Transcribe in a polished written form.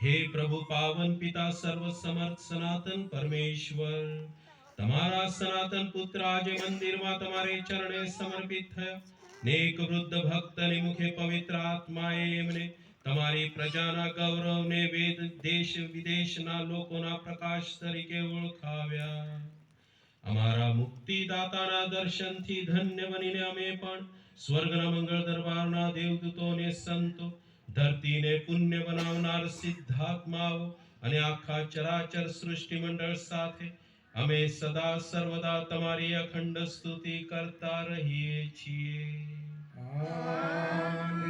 हे प्रभु पावन पिता सर्व समर्थ सनातन परमेश्वर, તમારા સનાતન પુત્ર આજે મંદિરમાં તમારે ચરણે સમર્પિત થયા. નેક વૃદ્ધ ભક્તની મુખે પવિત્ર આત્માએ એમને તમારી પ્રજાના ગૌરવને વેદ દેશ વિદેશના લોકોના પ્રકાશ તરીકે ઓળખાવ્યા. અમારા મુક્તિદાતાના દર્શનથી ધન્ય બનીને અમે પણ સ્વર્ગના મંગળ દરબારના દેવદૂતોને સંતો, ધરતીને પુણ્ય બનાવનાર સિદ્ધાત્માઓ અને આખા ચરાચર સૃષ્ટિ મંડળ સાથે અમે સદા સર્વદા તમારી અખંડ સ્તુતિ કરતા રહીએ છીએ. આમેન.